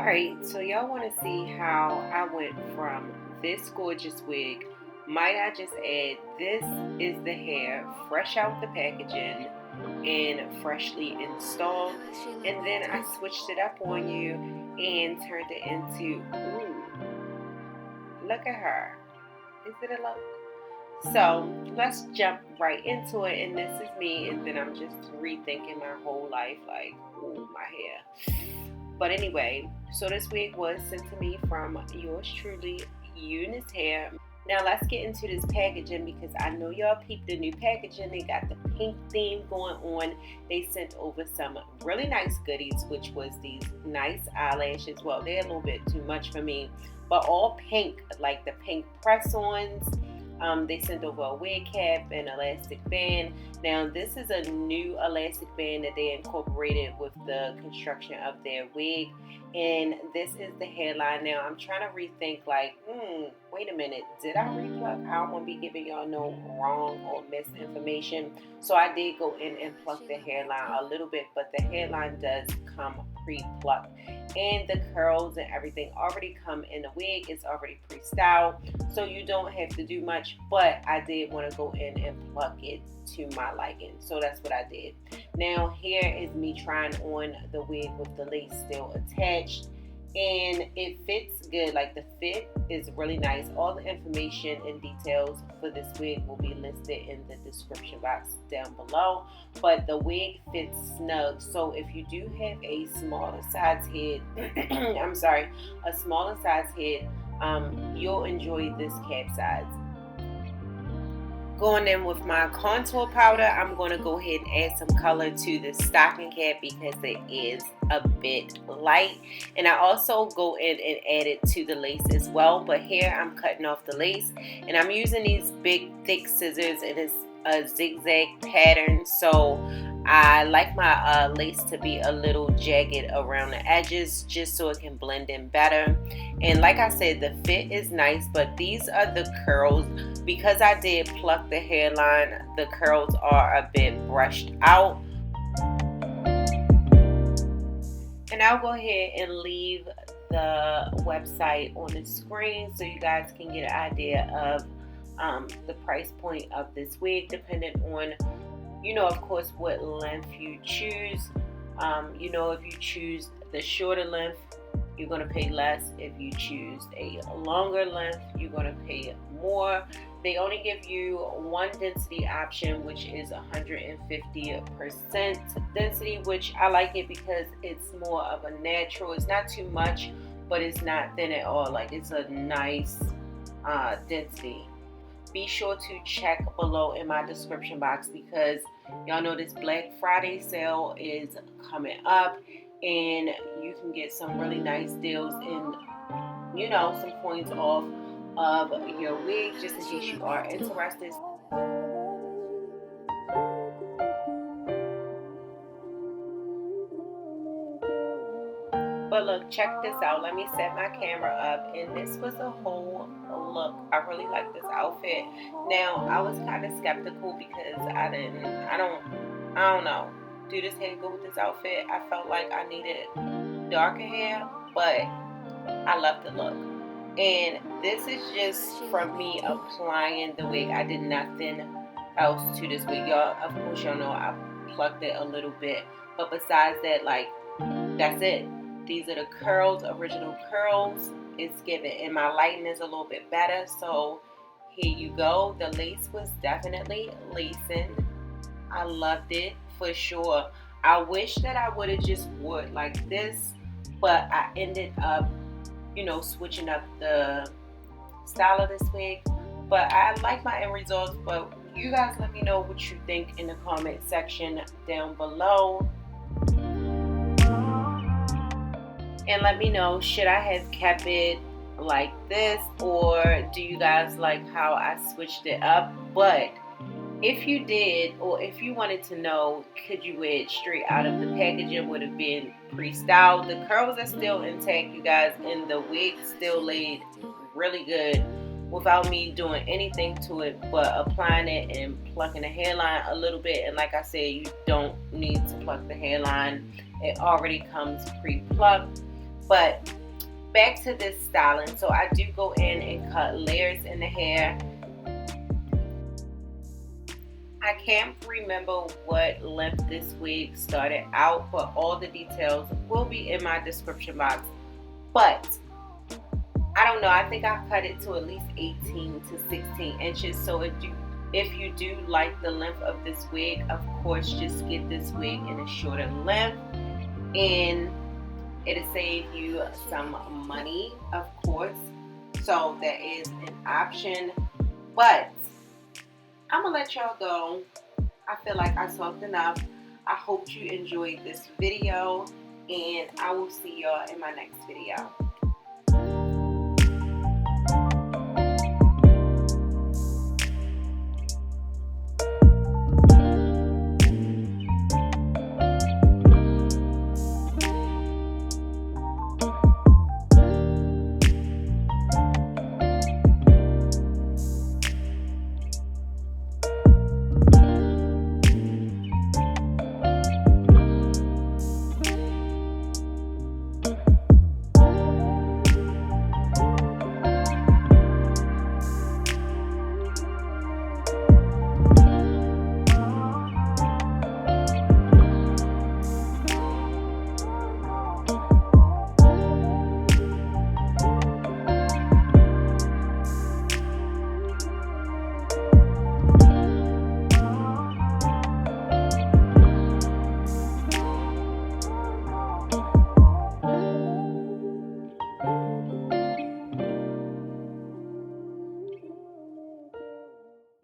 Alright, so y'all want to see how I went from this gorgeous wig. Might I just add, this is the hair fresh out the packaging and freshly installed. And then I switched it up on you and turned it into, ooh, look at her. Is it a look? So let's jump right into it. And this is me, and then I'm just rethinking my whole life, like, ooh, my hair. But anyway, so this wig was sent to me from yours truly, UNice Hair. Now let's get into this packaging because I know y'all peeped the new packaging. They got the pink theme going on. They sent over some really nice goodies, which was these nice eyelashes. Well, they're a little bit too much for me, but all pink, like the pink press-ons. They sent over a wig cap and elastic band. Now this is a new elastic band that they incorporated with the construction of their wig, and this is the hairline. Now I'm trying to rethink, like, wait a minute, did I repluck? I don't want to be giving y'all no wrong or misinformation. So I did go in and pluck the hairline a little bit, but the hairline does come pre-plucked, and the curls and everything already come in the wig. It's already pre-styled, so you don't have to do much, but I did want to go in and pluck it to my liking, so that's what I did. Now here is me trying on the wig with the lace still attached, and it fits good. Like, the fit is really nice. All the information and details for this wig will be listed in the description box down below, but the wig fits snug. So if you do have a smaller size head a smaller size head, you'll enjoy this cap size. Going in with my contour powder, I'm going to go ahead and add some color to the stocking cap because it is a bit light. And I also go in and add it to the lace as well. But here I'm cutting off the lace, and I'm using these big thick scissors, and it's a zigzag pattern. So I like my lace to be a little jagged around the edges just so it can blend in better. And like I said, the fit is nice, but these are the curls. Because I did pluck the hairline, the curls are a bit brushed out. And I'll go ahead and leave the website on the screen so you guys can get an idea of the price point of this wig, depending on, of course, what length you choose. If you choose the shorter length, you're going to pay less. If you choose a longer length, you're going to pay more. They only give you one density option, which is 150% density, which I like it because it's more of a natural. It's not too much, but it's not thin at all. Like, it's a nice density. Be sure to check below in my description box because y'all know this Black Friday sale is coming up, and you can get some really nice deals and some points off of your wig, just in case you are interested. But look, check this out. Let me set my camera up, and this was a whole look. I really like this outfit. Now, I was kind of skeptical because I don't know. Do this hair go with this outfit? I felt like I needed darker hair, but I love the look. And this is just from me applying the wig. I did nothing else to this wig. Y'all, of course, y'all know I plucked it a little bit, but besides that, like, that's it. These are the curls, original curls. It's given, and my lighting is a little bit better. So here you go. The lace was definitely lacing. I loved it for sure. I wish that I would have just wore it like this, but I ended up, switching up the style of this wig. But I like my end results. But you guys let me know what you think in the comment section down below. And let me know, should I have kept it like this, or do you guys like how I switched it up? But if you did, or if you wanted to know, could you wear it straight out of the packaging, would have been pre-styled. The curls are still intact, you guys, and the wig still laid really good without me doing anything to it but applying it and plucking the hairline a little bit. And like I said, you don't need to pluck the hairline. It already comes pre-plucked. But back to this styling. So I do go in and cut layers in the hair. I can't remember what length this wig started out, but all the details will be in my description box. But I don't know, I think I cut it to at least 18 to 16 inches. So if you do like the length of this wig, of course just get this wig in a shorter length, and it'll save you some money, of course. So that is an option. But I'm gonna let y'all go. I feel like I talked enough. I hope you enjoyed this video, and I will see y'all in my next video.